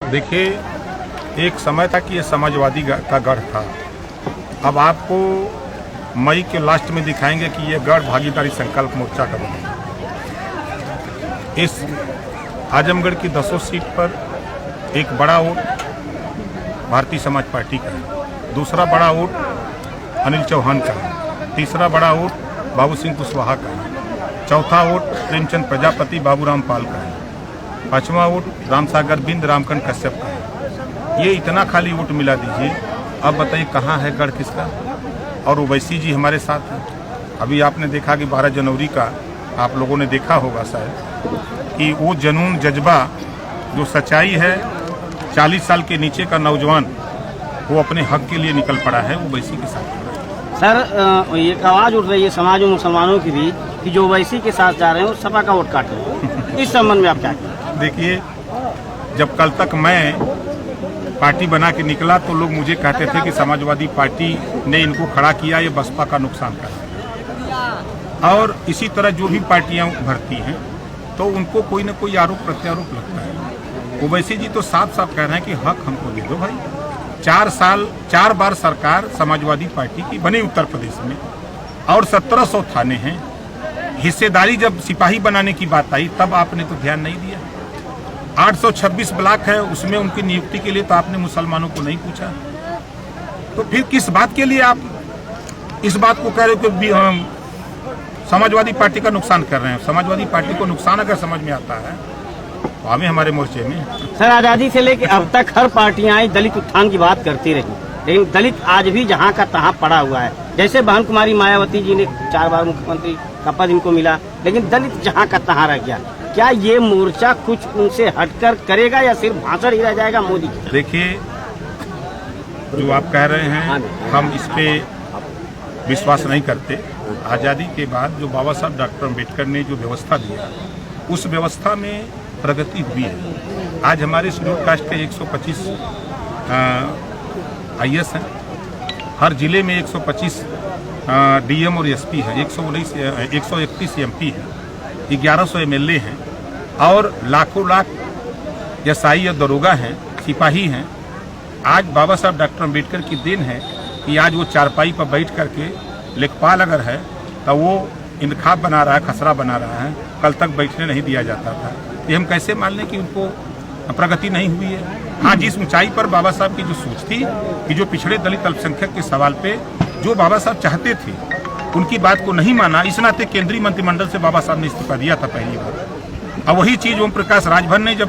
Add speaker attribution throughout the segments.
Speaker 1: देखिए, एक समय था कि ये समाजवादी का गढ़ था। अब आपको मई के लास्ट में दिखाएंगे कि ये गढ़ भागीदारी संकल्प मोर्चा का बनेगा। इस आजमगढ़ की 10 सीट पर एक बड़ा वोट भारतीय समाज पार्टी का है, दूसरा बड़ा वोट अनिल चौहान का है, तीसरा बड़ा वोट बाबू सिंह कुशवाहा का है, चौथा वोट प्रेमचंद प्रजापति बाबूराम पाल का है, पांचवा वोट रामसागर बिंद रामकंठ कश्यप का है। ये इतना खाली वोट मिला दीजिए, अब बताइए कहाँ है गढ़ किसका। और ओवैसी जी हमारे साथ हैं। अभी आपने देखा कि 12 जनवरी का आप लोगों ने देखा होगा शायद कि वो जुनून जज्बा जो सच्चाई है, 40 साल के नीचे का नौजवान वो अपने हक के लिए निकल पड़ा है, ओवैसी के साथ।
Speaker 2: सर, ये आवाज उठ रही है समाज में मुसलमानों की भी कि जो ओवैसी के साथ जा रहे हैं वो सपा का वोट काट रहे हैं। इस संबंध में आप क्या कहें?
Speaker 1: देखिए, जब कल तक मैं पार्टी बना के निकला तो लोग मुझे कहते थे कि समाजवादी पार्टी ने इनको खड़ा किया, ये बसपा का नुकसान कर। और इसी तरह जो भी पार्टियां भरती हैं तो उनको कोई न कोई आरोप प्रत्यारोप लगता है। ओवैसी जी तो साफ साफ कह रहे हैं कि हक हमको दे दो भाई। 4 बार सरकार समाजवादी पार्टी की बनी उत्तर प्रदेश में और 1700 थाने हैं। हिस्सेदारी जब सिपाही बनाने की बात आई तब आपने तो ध्यान नहीं दिया। 826 ब्लॉक है, उसमें उनकी नियुक्ति के लिए तो आपने मुसलमानों को नहीं पूछा। तो फिर किस बात के लिए आप इस बात को कह रहे हो कि हम समाजवादी पार्टी का नुकसान कर रहे हैं? समाजवादी पार्टी को नुकसान अगर समझ में आता है तो हमें हमारे मोर्चे में।
Speaker 2: सर, आजादी से लेकर अब तक हर पार्टियां दलित उत्थान की बात करती रही, लेकिन दलित आज भी जहां का तहां पड़ा हुआ है। जैसे बहन कुमारी मायावती जी ने 4 बार मुख्यमंत्री का पद इनको मिला, लेकिन दलित जहां का तहां रह गया। क्या ये मोर्चा कुछ उनसे हटकर करेगा या सिर्फ भाषण ही रह जाएगा मोदी की?
Speaker 1: देखिए, जो आप कह रहे हैं हम इस पे विश्वास नहीं करते। आज़ादी के बाद जो बाबा साहब डॉक्टर अम्बेडकर ने जो व्यवस्था दिया, उस व्यवस्था में प्रगति हुई है। आज हमारे शेड्यूल कास्ट के 125 IS हैं, हर जिले में 125 DM और SP है, 131 MP है, 1100 MLA हैं और लाखों लाख SI और दरोगा हैं, सिपाही हैं। आज बाबा साहब डॉक्टर अम्बेडकर की देन है कि आज वो चारपाई पर बैठ करके लेखपाल अगर है तो वो इंतखाब बना रहा है, खसरा बना रहा है। कल तक बैठने नहीं दिया जाता था। ये हम कैसे मान लें कि उनको प्रगति नहीं हुई है? हाँ, जिस ऊंचाई पर बाबा साहब की जो सोच थी कि जो पिछड़े दलित अल्पसंख्यक के सवाल पे जो बाबा साहब चाहते थे उनकी बात को नहीं माना, इस नाते केंद्रीय मंत्रिमंडल से बाबा साहब ने इस्तीफा दिया था पहली बार। अब वही चीज ओम प्रकाश राजभर ने जब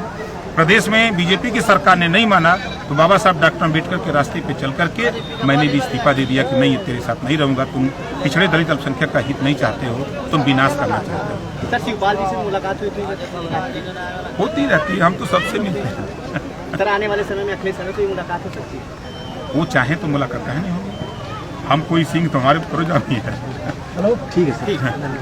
Speaker 1: प्रदेश में बीजेपी की सरकार ने नहीं माना तो बाबा साहब डॉक्टर अम्बेडकर के रास्ते पे चल करके मैंने भी इस्तीफा दे दिया कि नहीं, तेरे साथ नहीं रहूंगा। तुम पिछड़े दलित अल्पसंख्यक का हित नहीं चाहते हो, तुम विनाश करना चाहते हो।
Speaker 2: सर, शिवपाल जी से मुलाकात हुई थी?
Speaker 1: होती रहती है, हम तो सबसे मिलते हैं।
Speaker 2: सर, आने वाले समय में अखिलेश यादव से मुलाकात हो सकती है?
Speaker 1: वो चाहे तो मुलाकात है नहीं होगी। हम कोई सिंह तुम्हारे प्रोजामी है।
Speaker 2: ठीक है सर।